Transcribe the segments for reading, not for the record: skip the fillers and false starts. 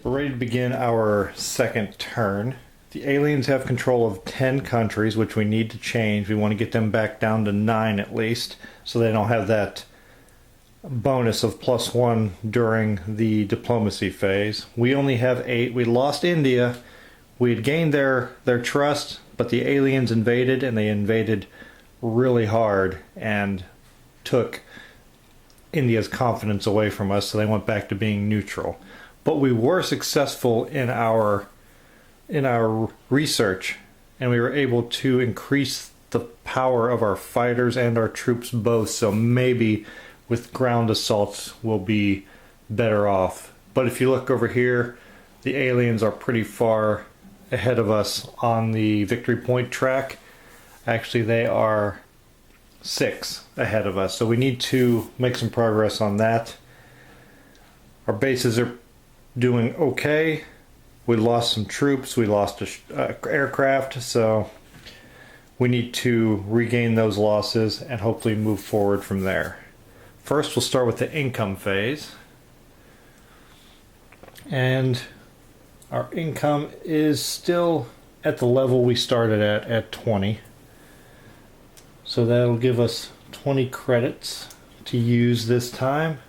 We're ready to begin our second turn. The aliens have control of 10 countries, which we need to change. We want to get them back down to 9 at least, so they don't have that bonus of +1 during the diplomacy phase. We only have 8. We lost India. We had gained their trust, but the aliens invaded, and they invaded really hard and took India's confidence away from us, so they went back to being neutral. But we were successful in our research, and we were able to increase the power of our fighters and our troops both, so maybe with ground assaults we'll be better off. But if you look over here, the aliens are pretty far ahead of us on the victory point track. Actually, they are 6 ahead of us, so we need to make some progress on that. Our bases are doing okay. We lost some troops, we lost aircraft, so we need to regain those losses and hopefully move forward from there. First, we'll start with the income phase. And our income is still at the level we started at 20. So that'll give us 20 credits to use this time.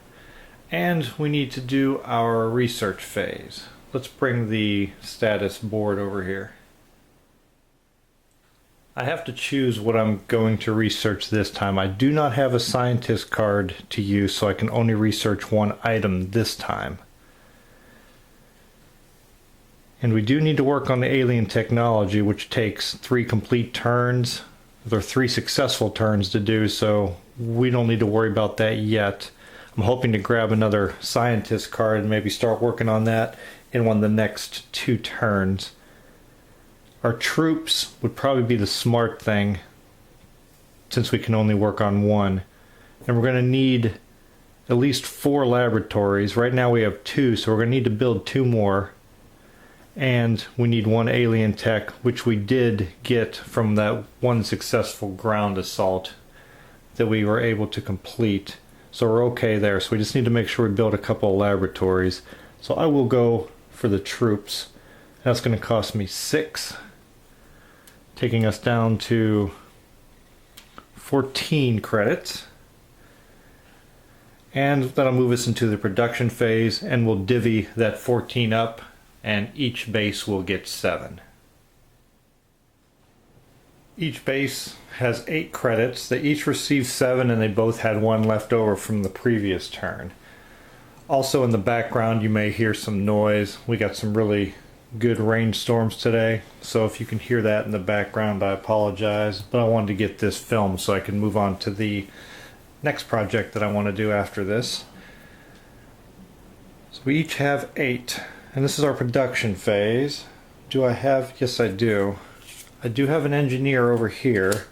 And we need to do our research phase. Let's bring the status board over here. I have to choose what I'm going to research this time. I do not have a scientist card to use, so I can only research one item this time. And we do need to work on the alien technology, which takes 3 complete turns. There are 3 successful turns to do, so we don't need to worry about that yet. I'm hoping to grab another scientist card and maybe start working on that in one of the next 2 turns. Our troops would probably be the smart thing, since we can only work on 1. And we're going to need at least 4 laboratories. Right now we have 2, so we're going to need to build 2 more. And we need 1 alien tech, which we did get from that 1 successful ground assault that we were able to complete. So we're okay there. So we just need to make sure we build a couple of laboratories. So I will go for the troops. That's going to cost me 6, taking us down to 14 credits. And that'll move us into the production phase, and we'll divvy that 14 up, and each base will get 7. Each base has 8 credits. They each received 7, and they both had 1 left over from the previous turn. Also in the background you may hear some noise. We got some really good rainstorms today, so if you can hear that in the background, I apologize, but I wanted to get this filmed so I can move on to the next project that I want to do after this. So we each have 8, and this is our production phase. Do I have? Yes, I do. I do have an engineer over here,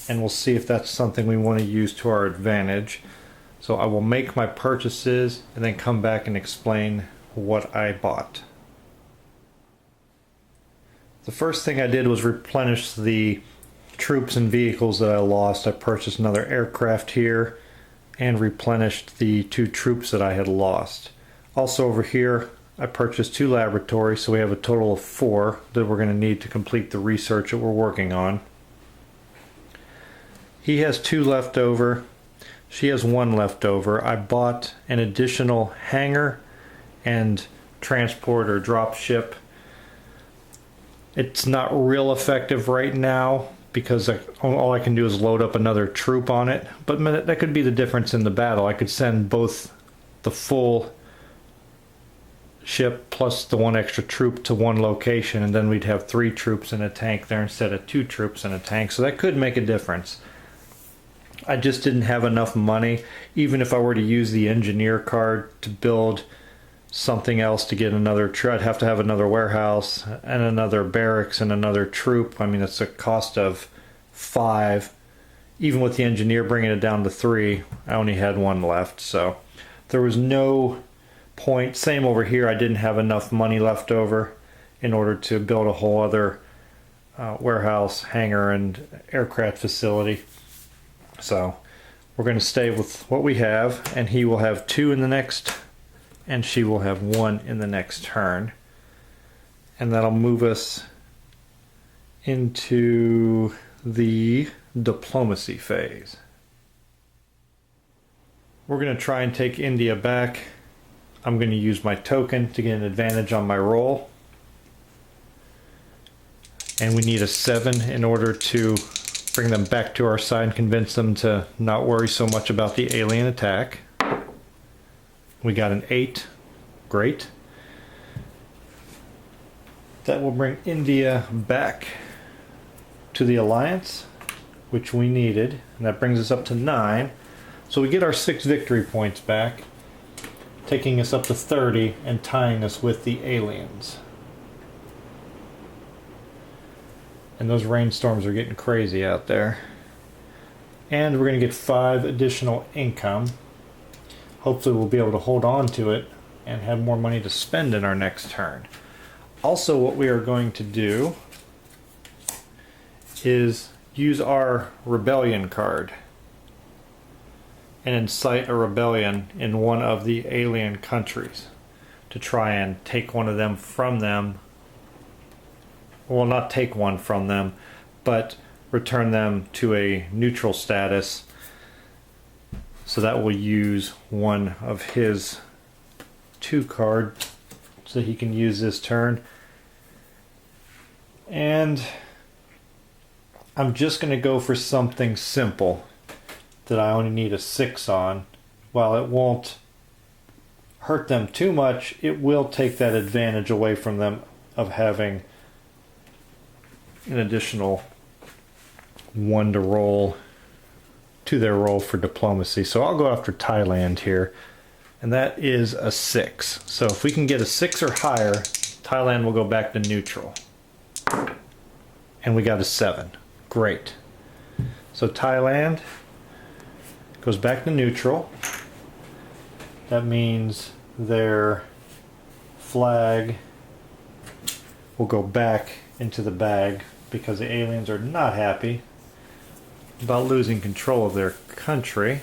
and we'll see if that's something we want to use to our advantage. So I will make my purchases and then come back and explain what I bought. The first thing I did was replenish the troops and vehicles that I lost. I purchased another aircraft here and replenished the 2 troops that I had lost. Also over here I purchased 2 laboratories, so we have a total of 4 that we're going to need to complete the research that we're working on. He has 2 left over. She has 1 left over. I bought an additional hangar and transport or drop ship. It's not real effective right now because all I can do is load up another troop on it, but that could be the difference in the battle. I could send both the full ship plus the 1 extra troop to 1 location, and then we'd have 3 troops in a tank there instead of 2 troops in a tank, so that could make a difference. I just didn't have enough money. Even if I were to use the engineer card to build something else to get another troop, I'd have to have another warehouse and another barracks and another troop. I mean, it's a cost of 5. Even with the engineer bringing it down to 3, I only had 1 left, so there was no point. Same over here, I didn't have enough money left over in order to build a whole other warehouse, hangar, and aircraft facility. So we're going to stay with what we have, and he will have 2 in the next and she will have 1 in the next turn. And that'll move us into the diplomacy phase. We're going to try and take India back. I'm going to use my token to get an advantage on my roll. And we need a 7 in order to bring them back to our side and convince them to not worry so much about the alien attack. We got an 8. Great. That will bring India back to the alliance, which we needed. And that brings us up to 9. So we get our 6 victory points back, taking us up to 30 and tying us with the aliens. And those rainstorms are getting crazy out there. And we're going to get 5 additional income. Hopefully we'll be able to hold on to it and have more money to spend in our next turn. Also, what we are going to do is use our rebellion card and incite a rebellion in one of the alien countries to try and take one of them from them. Well, not take one from them, but return them to a neutral status. So that will use one of his 2 cards so he can use this turn. And I'm just going to go for something simple that I only need a 6 on. While it won't hurt them too much, it will take that advantage away from them of having an additional 1 to roll to their roll for diplomacy. So I'll go after Thailand here, and that is a 6. So if we can get a 6 or higher, Thailand will go back to neutral. And we got a 7. Great. So Thailand goes back to neutral. That means their flag will go back into the bag because the aliens are not happy about losing control of their country.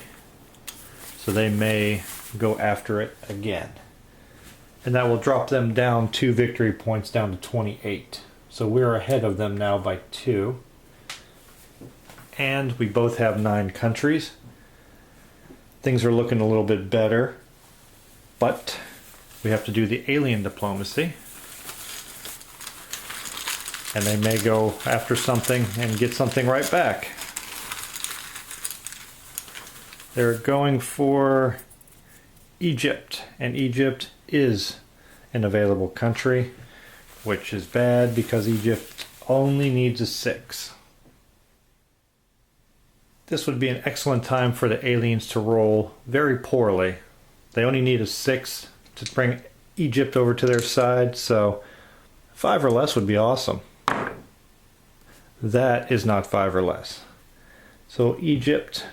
So they may go after it again. And that will drop them down 2 victory points down to 28. So we're ahead of them now by 2. And we both have 9 countries. Things are looking a little bit better. But we have to do the alien diplomacy. And they may go after something and get something right back. They're going for Egypt. And Egypt is an available country, which is bad because Egypt only needs a 6. This would be an excellent time for the aliens to roll very poorly. They only need a 6 to bring Egypt over to their side, so 5 or less would be awesome. That is not 5 or less. So Egypt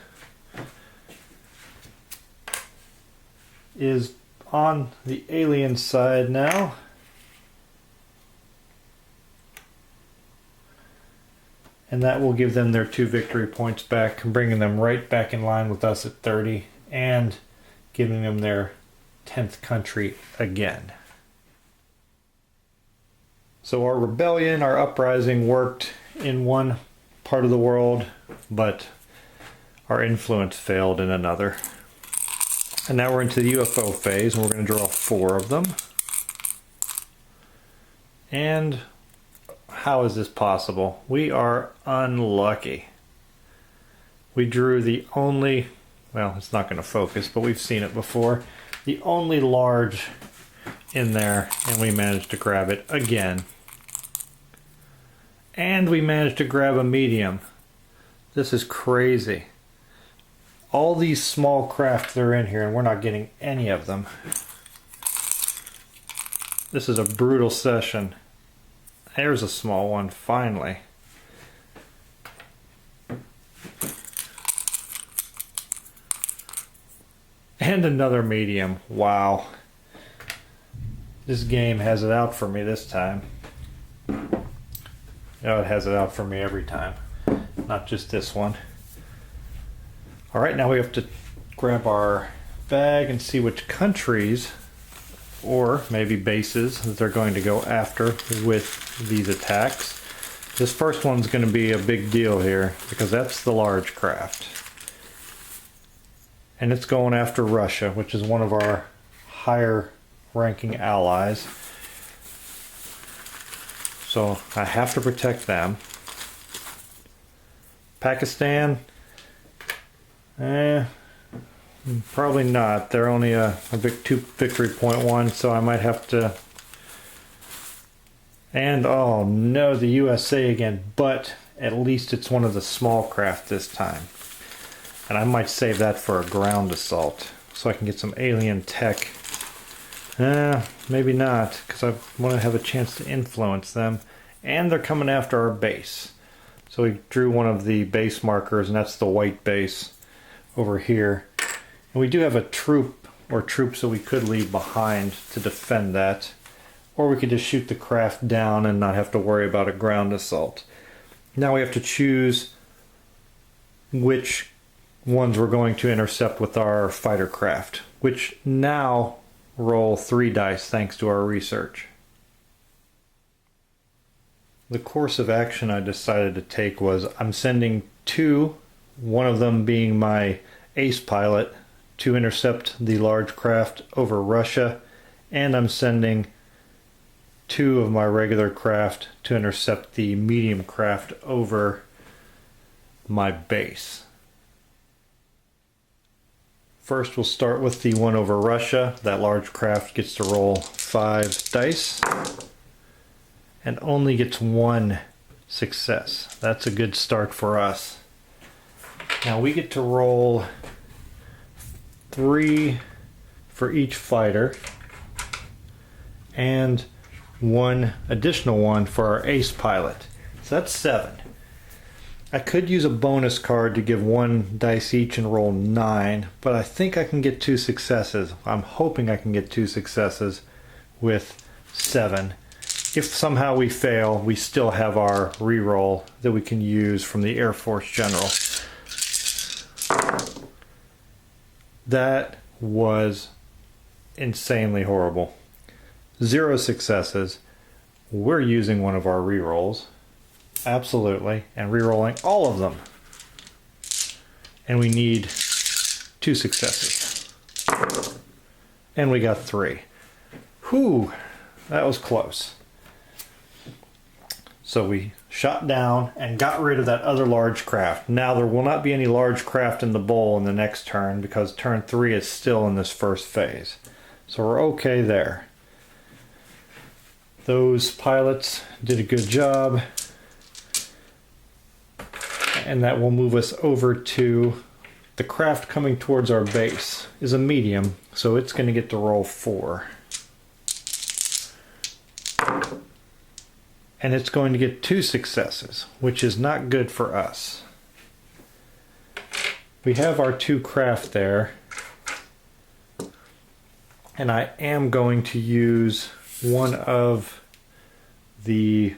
is on the alien side now. And that will give them their 2 victory points back, bringing them right back in line with us at 30 and giving them their 10th country again. So our rebellion, our uprising worked in one part of the world, but our influence failed in another. And now we're into the UFO phase, and we're going to draw 4 of them. And how is this possible? We are unlucky. We drew the only, well, it's not going to focus, but we've seen it before, the only large in there, and we managed to grab it again. And we managed to grab a medium. This is crazy. All these small craft that are in here, and we're not getting any of them. This is a brutal session. There's a small one, finally. And another medium. Wow. This game has it out for me this time. No, it has it out for me every time. Not just this one. Alright, now we have to grab our bag and see which countries or maybe bases that they're going to go after with these attacks. This first one's going to be a big deal here because that's the large craft. And it's going after Russia, which is one of our higher ranking allies. So I have to protect them. Pakistan, probably not. They're only a victory point one, so I might have to. And oh no, the USA again, but at least it's one of the small craft this time. And I might save that for a ground assault so I can get some alien tech. Maybe not, because I want to have a chance to influence them. And they're coming after our base. So we drew one of the base markers, and that's the white base over here. And we do have a troop or troops that we could leave behind to defend that. Or we could just shoot the craft down and not have to worry about a ground assault. Now we have to choose which ones we're going to intercept with our fighter craft, which now roll 3 dice thanks to our research. The course of action I decided to take was I'm sending 2, one of them being my ace pilot, to intercept the large craft over Russia, and I'm sending 2 of my regular craft to intercept the medium craft over my base. First, we'll start with the one over Russia. That large craft gets to roll 5 dice and only gets 1 success. That's a good start for us. Now we get to roll 3 for each fighter and 1 additional one for our ace pilot. So that's 7. I could use a bonus card to give 1 dice each and roll 9, but I think I can get 2 successes. I'm hoping I can get 2 successes with 7. If somehow we fail, we still have our reroll that we can use from the Air Force General. That was insanely horrible. 0 successes. We're using one of our rerolls. Absolutely. And rerolling all of them. And we need 2 successes. And we got 3. Whew, that was close. So we shot down and got rid of that other large craft. Now there will not be any large craft in the bowl in the next turn because turn 3 is still in this first phase. So we're okay there. Those pilots did a good job. And that will move us over to the craft coming towards our base is a medium, so it's going to get to roll 4. And it's going to get 2 successes, which is not good for us. We have our 2 craft there. And I am going to use one of the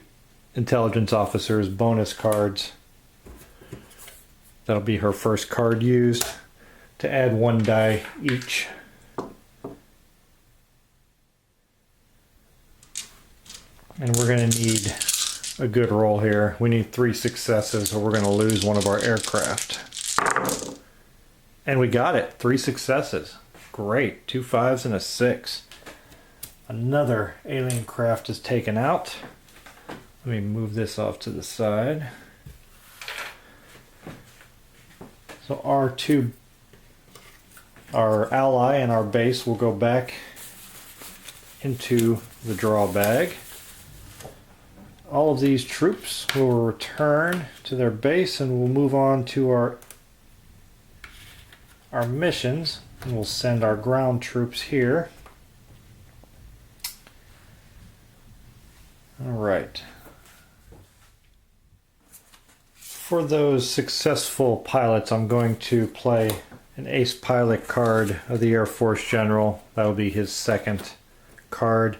intelligence officer's bonus cards. That'll be her first card used to add 1 die each. And we're going to need a good roll here. We need 3 successes or we're going to lose one of our aircraft. And we got it. 3 successes. Great. 2 5s and a 6. Another alien craft is taken out. Let me move this off to the side. So our ally and our base will go back into the draw bag. All of these troops will return to their base and we'll move on to our missions. And we'll send our ground troops here. All right. For those successful pilots, I'm going to play an ace pilot card of the Air Force General. That will be his second card.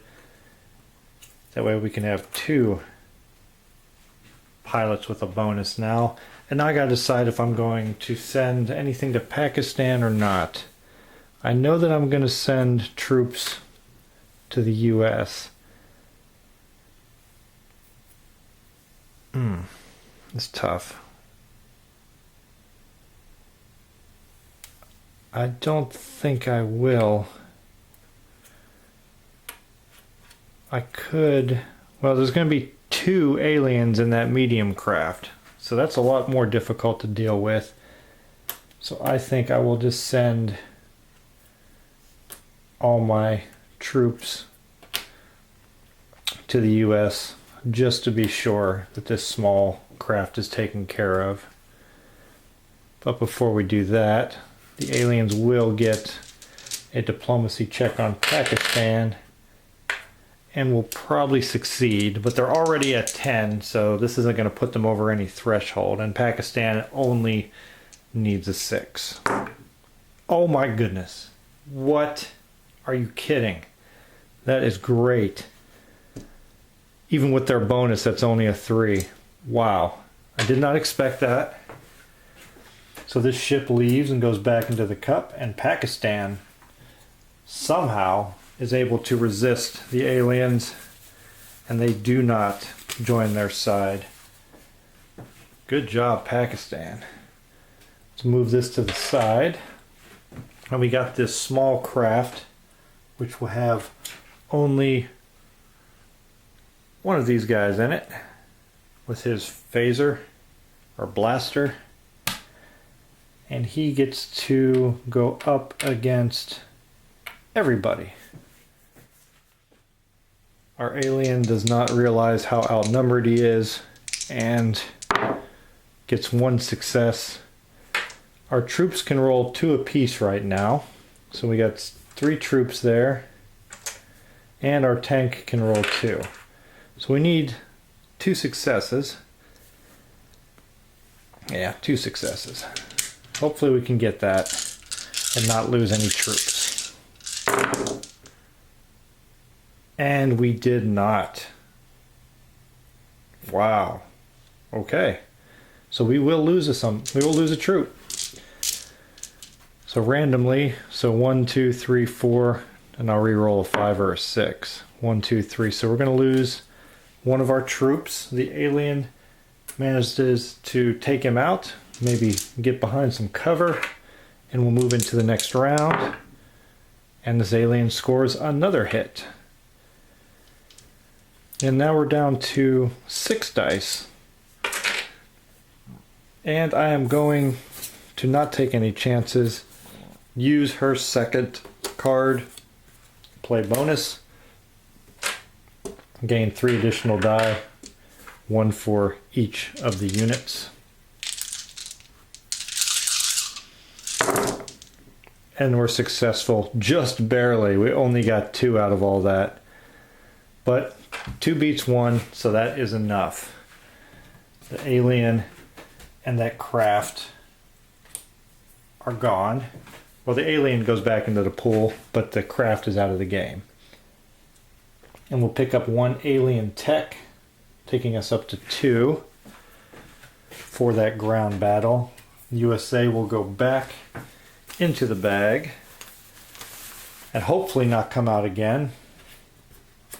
That way we can have 2 pilots with a bonus now. And now I gotta decide if I'm going to send anything to Pakistan or not. I know that I'm gonna send troops to the US. It's tough. I don't think I will. I could. Well, there's going to be 2 aliens in that medium craft, so that's a lot more difficult to deal with. So I think I will just send all my troops to the US just to be sure that this small craft is taken care of. But before we do that, the aliens will get a diplomacy check on Pakistan and will probably succeed, but they're already at 10, so this isn't going to put them over any threshold, and Pakistan only needs a 6. Oh my goodness. What? Are you kidding? That is great. Even with their bonus, that's only a 3. Wow. I did not expect that. So this ship leaves and goes back into the cup, and Pakistan somehow is able to resist the aliens, and they do not join their side. Good job, Pakistan. Let's move this to the side. And we got this small craft, which will have only one of these guys in it, with his phaser or blaster. And he gets to go up against everybody. Our alien does not realize how outnumbered he is and gets 1 success. Our troops can roll 2 apiece right now. So we got 3 troops there. And our tank can roll 2. So we need 2 successes. Yeah, 2 successes. Hopefully we can get that and not lose any troops. And we did not. Wow. Okay. So we will lose a troop. So randomly, so 1, 2, 3, 4, and I'll re-roll a 5 or a 6. 1, 2, 3. So we're going to lose one of our troops. The alien manages to take him out, maybe get behind some cover, and we'll move into the next round. And this alien scores another hit. And now we're down to 6 dice. And I am going to not take any chances. Use her second card. Play bonus. Gain 3 additional die. 1 for each of the units. And we're successful just barely. We only got 2 out of all that. But 2 beats 1, so that is enough. The alien and that craft are gone. Well, the alien goes back into the pool, but the craft is out of the game. And we'll pick up 1 alien tech, taking us up to 2 for that ground battle. USA will go back into the bag and hopefully not come out again.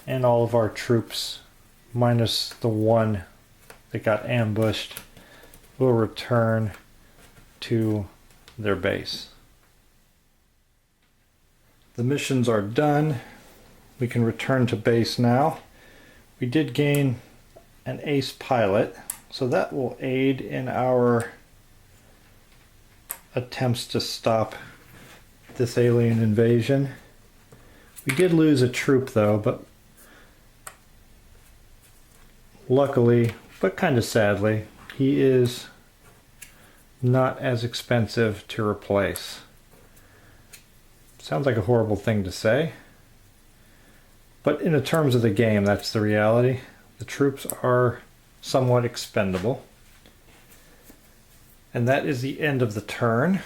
And all of our troops, minus the 1 that got ambushed, will return to their base. The missions are done. We can return to base now. We did gain an ace pilot, so that will aid in our attempts to stop this alien invasion. We did lose a troop though, but luckily, but kind of sadly, he is not as expensive to replace. Sounds like a horrible thing to say, but in the terms of the game, that's the reality. The troops are somewhat expendable. And that is the end of the turn.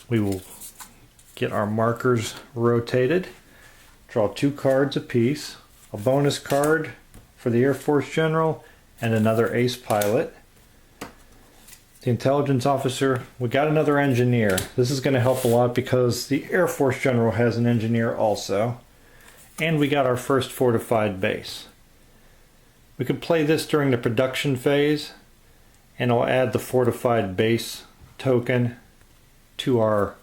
We will get our markers rotated, draw 2 cards apiece, a bonus card for the Air Force General, and another ace pilot. The intelligence officer, we got another engineer. This is going to help a lot because the Air Force General has an engineer also. And we got our first fortified base. We could play this during the production phase, and I'll add the fortified base token to our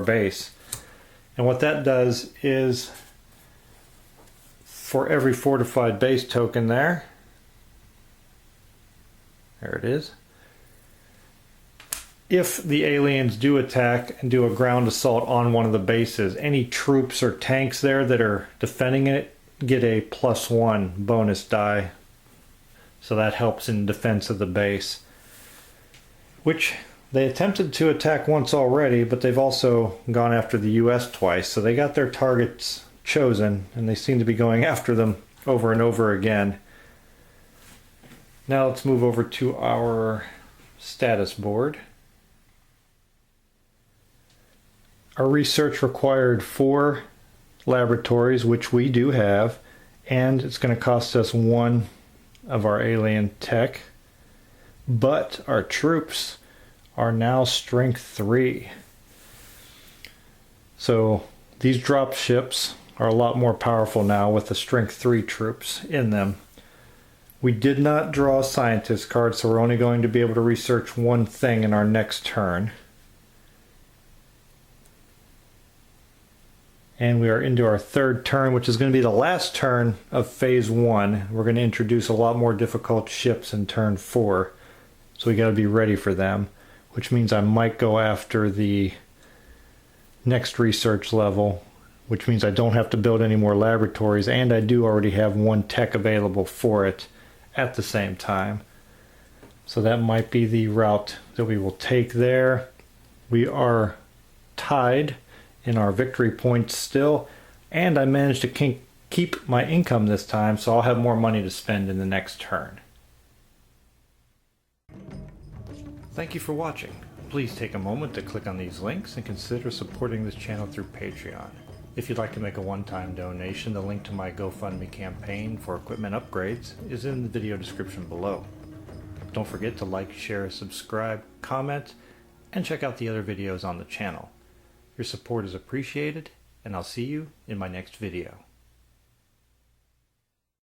base. And what that does is, for every fortified base token there it is, if the aliens do attack and do a ground assault on one of the bases, any troops or tanks there that are defending it get a +1 bonus die. So that helps in defense of the base. Which they attempted to attack once already, but they've also gone after the US twice. So they got their targets chosen, and they seem to be going after them over and over again. Now let's move over to our status board. Our research required 4 laboratories, which we do have, and it's going to cost us 1 of our alien tech. But our troops are now strength 3. So these drop ships are a lot more powerful now with the strength 3 troops in them. We did not draw a scientist card, so we're only going to be able to research 1 thing in our next turn. And we are into our 3rd turn, which is going to be the last turn of phase 1. We're going to introduce a lot more difficult ships in turn 4. So we got to be ready for them, which means I might go after the next research level, which means I don't have to build any more laboratories, and I do already have 1 tech available for it at the same time. So that might be the route that we will take there. We are tied in our victory points still, and I managed to keep my income this time, so I'll have more money to spend in the next turn. Thank you for watching. Please take a moment to click on these links and consider supporting this channel through Patreon. If you'd like to make a one-time donation, the link to my GoFundMe campaign for equipment upgrades is in the video description below. Don't forget to like, share, subscribe, comment, and check out the other videos on the channel. Your support is appreciated, and I'll see you in my next video.